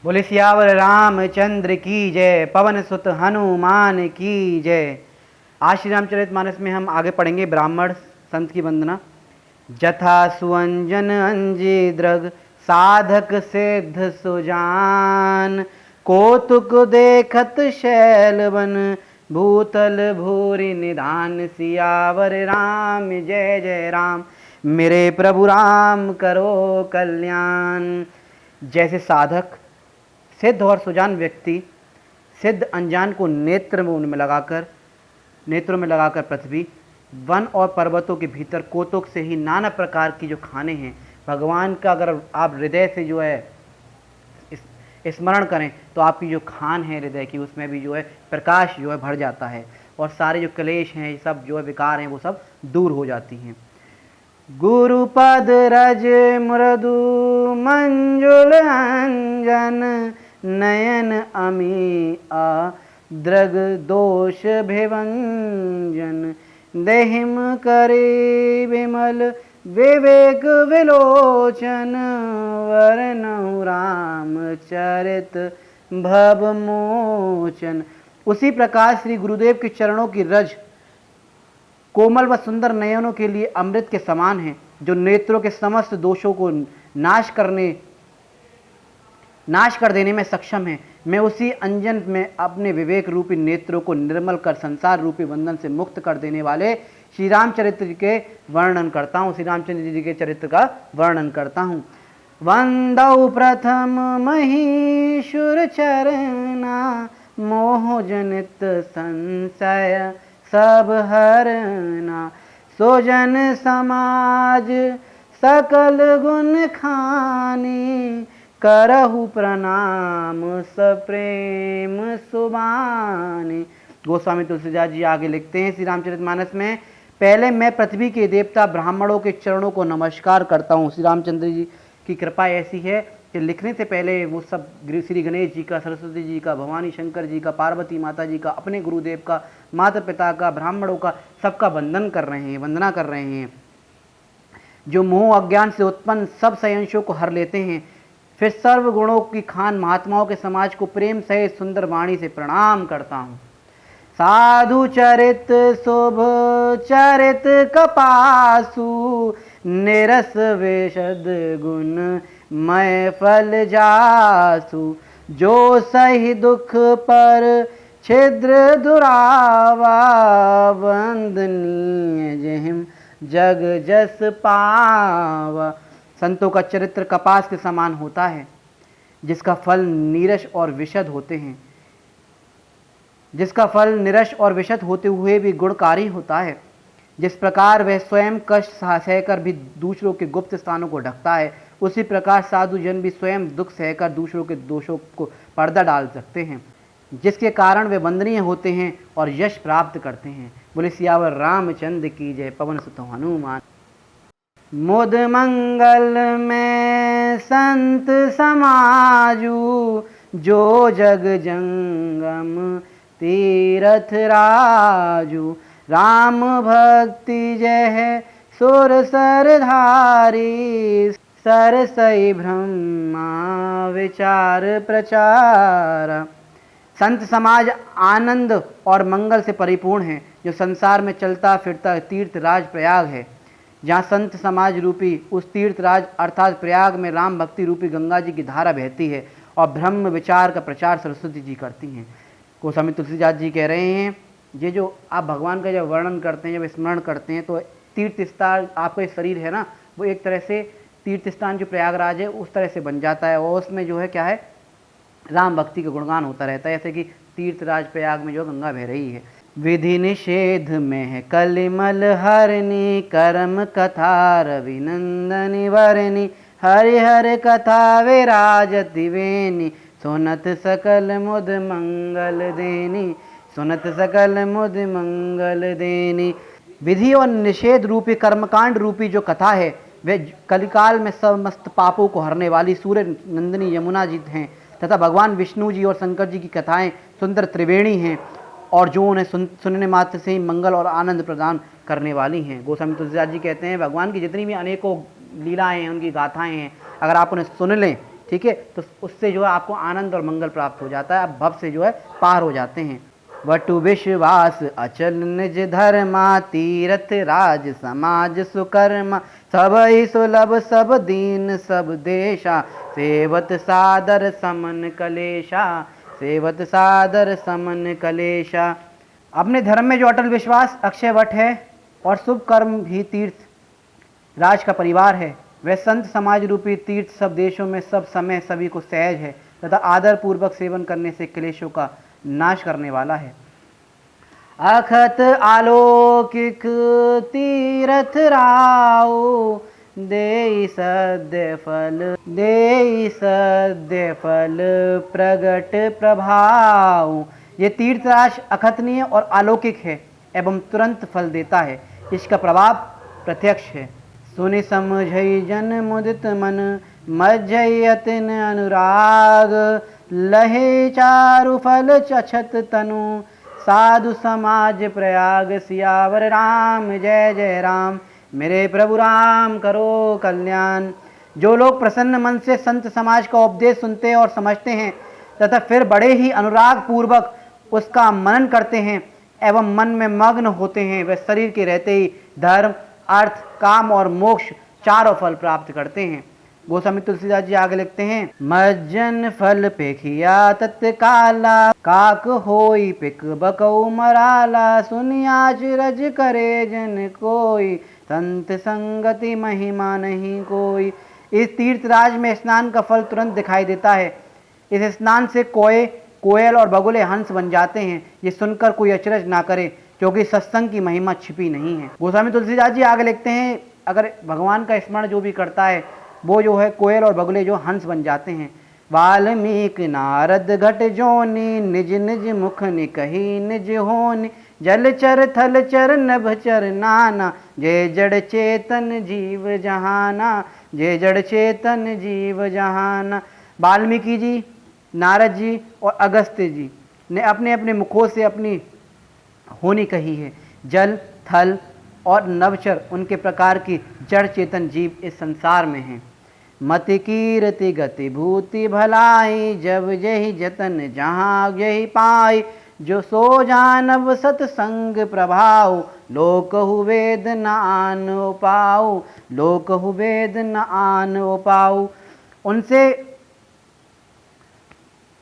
बोले सियावर रामचंद्र की जय, पवन सुत हनुमान की जय। आज श्री रामचरितमानस में हम आगे पढ़ेंगे ब्राह्मण संत की वंदना। जथा सुअंजन अंजी द्रग साधक सिद्ध सुजान, कौतुक देखत शैलवन भूतल भूरि निधान। सियावर राम जय जय राम, मेरे प्रभु राम करो कल्याण। जैसे साधक सिद्ध और सुजान व्यक्ति सिद्ध अनजान को नेत्रों में लगाकर पृथ्वी वन और पर्वतों के भीतर कौतुक से ही नाना प्रकार की जो खाने हैं भगवान का अगर आप हृदय से जो है स्मरण करें तो आपकी जो खान है हृदय की उसमें भी जो है प्रकाश जो है भर जाता है और सारे जो क्लेश हैं सब जो है विकार हैं वो सब दूर हो जाती हैं। गुरुपद रज मृदु मंजुल अंजन, नयन अमी दृग दोष भिभंजन। देहिम करे विमल विवेक विलोचन, वरनहु राम चरित भव मोचन। उसी प्रकार श्री गुरुदेव के चरणों की रज कोमल व सुंदर नयनों के लिए अमृत के समान है, जो नेत्रों के समस्त दोषों को नाश कर देने में सक्षम है। मैं उसी अंजन में अपने विवेक रूपी नेत्रों को निर्मल कर संसार रूपी बंधन से मुक्त कर देने वाले श्री रामचरित्र के वर्णन करता हूँ। श्री रामचंद्र जी के चरित्र का वर्णन करता हूँ। वंदौ प्रथम महीशुर चरना, मोह जनित संशय सब हरना। सोजन समाज सकल गुण खानी, करहु प्रणाम सप्रेम सुबानी। गोस्वामी तुलसीदास जी आगे लिखते हैं श्री रामचरितमानस में, पहले मैं पृथ्वी के देवता ब्राह्मणों के चरणों को नमस्कार करता हूँ। श्री रामचंद्र जी की कृपा ऐसी है कि लिखने से पहले वो सब श्री गणेश जी का, सरस्वती जी का, भवानी शंकर जी का, पार्वती माता जी का, अपने गुरुदेव का, माता पिता का, ब्राह्मणों का, सबका वंदना कर रहे हैं, जो मोह अज्ञान से उत्पन्न सब संशयों को हर लेते हैं। फिर सर्व गुणों की खान महात्माओं के समाज को प्रेम सहित सुंदर वाणी से प्रणाम करता हूँ। साधु चरित शुभ चरित कपासु, निरस विशद गुण मय फल जासु। जो सही दुख पर छिद्र दुरावा, वंदनीय जहिम जग जस पावा। संतों का चरित्र कपास के समान होता है, जिसका फल नीरस और विशद होते हैं, जिसका फल निरस और विशद होते हुए भी गुणकारी होता है। जिस प्रकार वह स्वयं कष्ट सहकर भी दूसरों के गुप्त स्थानों को ढकता है, उसी प्रकार साधु जन भी स्वयं दुख सहकर दूसरों के दोषों को पर्दा डाल सकते हैं, जिसके कारण वे वंदनीय होते हैं और यश प्राप्त करते हैं। बोले सियावर रामचंद्र की जय, पवन सुत हनुमान। मुद मंगल में संत समाजू, जो जग जंगम तीरथ राजू। राम भक्ति जय सुर सरधारी, सरसई ब्रह्मा विचार प्रचार। संत समाज आनंद और मंगल से परिपूर्ण है, जो संसार में चलता फिरता तीर्थ राज प्रयाग है। जहाँ संत समाज रूपी उस तीर्थ राज अर्थात प्रयाग में राम भक्ति रूपी गंगा जी की धारा बहती है और ब्रह्म विचार का प्रचार सरस्वती जी करती हैं। गोस्वामी तुलसीदास जी कह रहे हैं, ये जो आप भगवान का जब वर्णन करते हैं, जब स्मरण करते हैं, तो तीर्थ स्थान आपका शरीर है ना, वो एक तरह से तीर्थ स्थान जो प्रयागराज है उस तरह से बन जाता है और उसमें जो है क्या है, राम भक्ति का गुणगान होता रहता है, जैसे कि तीर्थराज प्रयाग में जो गंगा बह रही है। विधि निषेध में है कलिमल हरनी, कर्म कथा रविनंदनी वरनी। हरिहर कथा विराजति वेनी, सुनत सकल मुद मंगल देनी, सुनत सकल मुद मंगल देनी। विधि और निषेध रूपी कर्मकांड रूपी जो कथा है वह कलिकाल में समस्त पापों को हरने वाली सूर्य नंदिनी यमुना जी हैं, तथा भगवान विष्णु जी और शंकर जी की कथाएं सुंदर त्रिवेणी हैं और जो उन्हें सुनने मात्र से ही मंगल और आनंद प्रदान करने वाली हैं। गोस्वामी तुलसीदास जी कहते हैं, भगवान की जितनी भी अनेकों लीलाएं हैं, उनकी गाथाएं हैं, अगर आप उन्हें सुन लें, ठीक है, तो उससे जो है आपको आनंद और मंगल प्राप्त हो जाता है, आप भव से जो है पार हो जाते हैं। वटु विश्वास अचल निज धर्मा, तीरथ राज समाज सुकर्मा, सब ही सुलभ सब दीन सब देशा, सेवत सादर समन कलेशा, सेवत सादर समन कलेशा। अपने धर्म में जो अटल विश्वास अक्षय वट है और शुभ कर्म भी तीर्थ राज का परिवार है, वह संत समाज रूपी तीर्थ सब देशों में सब समय सभी को सहज है तथा आदर पूर्वक सेवन करने से क्लेशों का नाश करने वाला है। अखत आलौकिक तीरथ राव, देई सद्य फल प्रगट प्रभाव। ये तीर्थराज अखतनीय और अलौकिक है एवं तुरंत फल देता है, इसका प्रभाव प्रत्यक्ष है। सुनि समझई जन मुदित मन, मज्जई अतिन अनुराग, लहे चारु फल चछत तनु, साधु समाज प्रयाग, सियावर राम जय जय राम, मेरे प्रभु राम करो कल्याण। जो लोग प्रसन्न मन से संत समाज का उपदेश सुनते और समझते हैं तथा फिर बड़े ही अनुराग पूर्वक उसका मनन करते हैं एवं मन में मग्न होते हैं, वे शरीर के रहते ही धर्म अर्थ काम और मोक्ष चारों फल प्राप्त करते हैं। गोस्वामी तुलसीदास जी आगे लिखते हैं, मज्जन फल पेखिया तत्काला, काक होई पिक बकऊ मराला, सुनियाच रज करे जन कोई, संत संगति महिमा नहीं कोई। इस तीर्थराज में स्नान का फल तुरंत दिखाई देता है। इस स्नान से कोयल और बगुले हंस बन जाते हैं। ये सुनकर कोई अचरज ना करे, क्योंकि सत्संग की महिमा छिपी नहीं है। गोस्वामी तुलसीदास जी आगे लिखते हैं, अगर भगवान का स्मरण जो भी करता है वो जो है कोयल और बगुले जो हंस बन जाते हैं। वाल्मीकि नारद घट जोनी, निज निज मुख निकही निज होनी, जलचर थलचर नभचर नाना, जय जड़ चेतन जीव जहाना, जय जड़ चेतन जीव जहाना। वाल्मीकि जी, नारद जी और अगस्त्य जी ने अपने अपने मुखों से अपनी होनी कही है। जल थल और नवचर उनके प्रकार की जड़ चेतन जीव इस संसार में हैं। मति कीर्ति गति भूति भलाई, जब यही जतन जहाँ यही पाई, जो सो जानव सतसंग प्रभाव, लोकहु वेद न आन पाऊ, लोकहु वेद न आन पाऊ।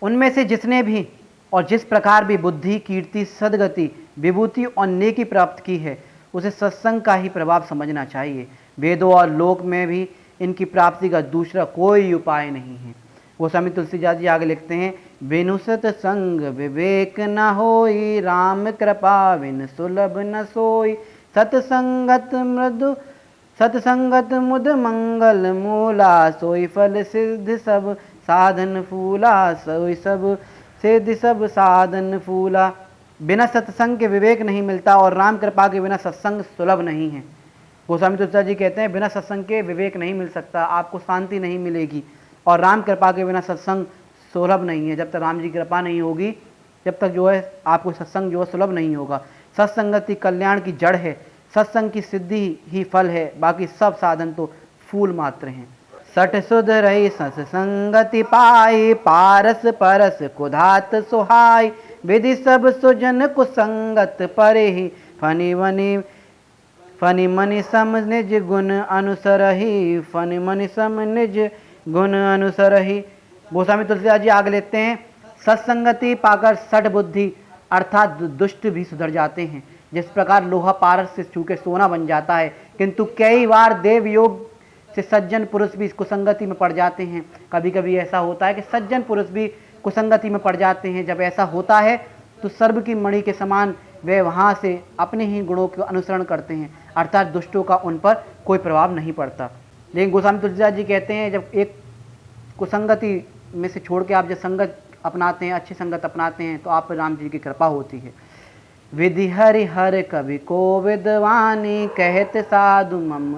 उनमें से जिसने भी और जिस प्रकार भी बुद्धि कीर्ति सदगति विभूति और नेकी प्राप्त की है, उसे सत्संग का ही प्रभाव समझना चाहिए। वेदों और लोक में भी इनकी प्राप्ति का दूसरा कोई उपाय नहीं है। गोस्वामी तुलसीदास जी आगे लिखते हैं, बिनु सत्संग विवेक न होई, राम कृपा बिन सुलभ न सोई, सत्संगत मुद मंगल मूला, सोई फल सिद्ध सब साधन फूला, सोई सब सिद्ध सब साधन फूला। बिना सत्संग के विवेक नहीं मिलता और राम कृपा के बिना सत्संग सुलभ नहीं है। गोस्वामी तुलसीदास जी कहते हैं, बिना सत्संग के विवेक नहीं मिल सकता, आपको शांति नहीं मिलेगी, और राम कृपा के बिना सत्संग सुलभ नहीं है। जब तक राम जी की कृपा नहीं होगी, जब तक जो है आपको सत्संग जो है सुलभ नहीं होगा। सत्संगति कल्याण की जड़ है, सत्संग की सिद्धि ही फल है, बाकी सब साधन तो फूल मात्र हैं। सठ सुध रही सत्संगति पाई, पारस परस कुधात सुहाई, विधि सब सुजन कुसंगत परे ही, फनि मनि सम निज गुण अनुसरही, फनि मनि सम निज गुण अनुसरही। गोस्वामी तुलसीदास जी आगे लेते हैं, सत्संगति पाकर सठ बुद्धि अर्थात दुष्ट भी सुधर जाते हैं। जिस प्रकार लोहा पारस से छू के सोना बन जाता है, किंतु कई बार देव योग से सज्जन पुरुष भी कुसंगति में पड़ जाते हैं। कभी कभी ऐसा होता है कि सज्जन पुरुष भी कुसंगति में पड़ जाते हैं। जब ऐसा होता है तो सर्व की मणि के समान वे वहाँ से अपने ही गुणों का अनुसरण करते हैं, अर्थात दुष्टों का उन पर कोई प्रभाव नहीं पड़ता। लेकिन गोस्वामी तुलसीदास जी कहते हैं, जब एक कुसंगति में से छोड़ के आप जब संगत अपनाते हैं, अच्छी संगत अपनाते हैं, तो आप पर राम जी की कृपा होती है। विधि हरि हर कवि को विद्वानी, कहत साधु मम,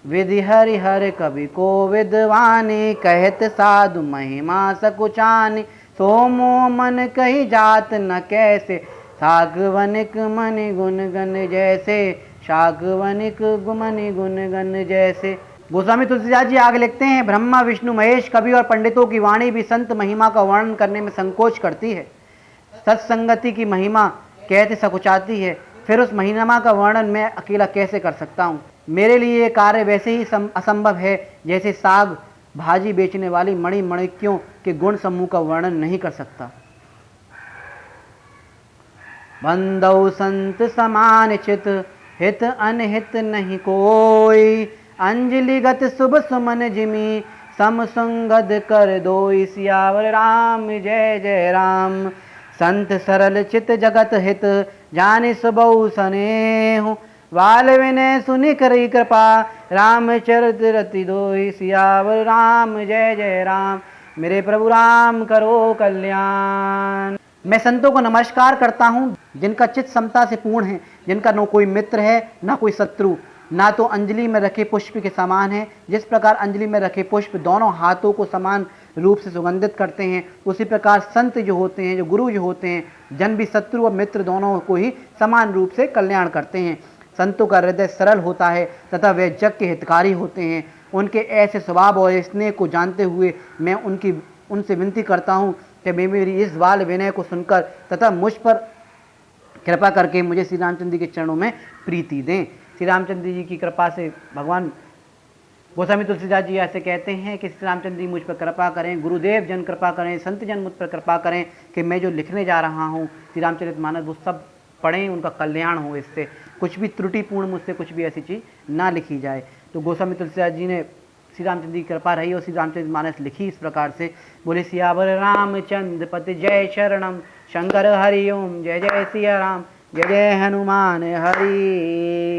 विधि हरि हर कवि को विद्वानी, कहत साधु महिमा सकुचानी, सोमो मन कही जात न कैसे, सागवनिक मनि गुण गण जैसे, सागवनिक मनि गुण गण जैसे। गोस्वामी तुलसीदास जी आगे लिखते हैं, ब्रह्मा विष्णु महेश कवि और पंडितों की वाणी भी संत महिमा का वर्णन करने में संकोच करती है। सत्संगति की महिमा कहते सकुचाती है, फिर उस महिमा का वर्णन मैं अकेला कैसे कर सकता हूँ। मेरे लिए ये कार्य वैसे ही असंभव है जैसे साग भाजी बेचने वाली मणि मणिक्यों के गुण समूह का वर्णन नहीं कर सकता। बंदौ संत समान चित हित अनहित नहीं कोई, अंजलिगत शुभ सुमन जिमी समसुंगद कर दोई। सियावर राम जय जय राम। संत सरल चित जगत हित जानि सुबहु सनेहु, वाल विनय सुनि करी कृपा रामचरित रति दोई। सियावर राम जय जय राम। मेरे प्रभु राम करो कल्याण। मैं संतों को नमस्कार करता हूँ जिनका चित्त समता से पूर्ण है, जिनका न कोई मित्र है न कोई शत्रु, ना तो अंजलि में रखे पुष्प के समान है। जिस प्रकार अंजलि में रखे पुष्प दोनों हाथों को समान रूप से सुगंधित करते हैं, उसी प्रकार संत जो होते हैं, जो गुरु जो होते हैं, जन भी शत्रु और मित्र दोनों को ही समान रूप से कल्याण करते हैं। संतों का हृदय सरल होता है तथा वे जग के हितकारी होते हैं। उनके ऐसे स्वभाव और स्नेह को जानते हुए मैं उनसे विनती करता हूँ कि वे मेरी इस बाल विनय को सुनकर तथा मुझ पर कृपा करके मुझे श्री रामचंद्र जी के चरणों में प्रीति दें। श्री रामचंद्र जी की कृपा से भगवान गोस्वामी तुलसीदास जी ऐसे कहते हैं कि श्री रामचंद्र जी मुझ पर कृपा करें, गुरुदेव जन कृपा करें, संत जन मुझ पर कृपा करें कि मैं जो लिखने जा रहा हूँ श्री रामचरितमानस वो सब पढ़ें, उनका कल्याण हो, इससे कुछ भी त्रुटिपूर्ण मुझसे कुछ भी ऐसी चीज़ ना लिखी जाए। तो गोस्वामी तुलसीदास जी ने श्री रामचंद्र जी की कृपा रही और श्री रामचरितमानस लिखी इस प्रकार से। बोले सियावर रामचंद्र पति जय शरणम, शंकर हरि ओम, जय जय सिया राम, जय जय हनुमान हरि।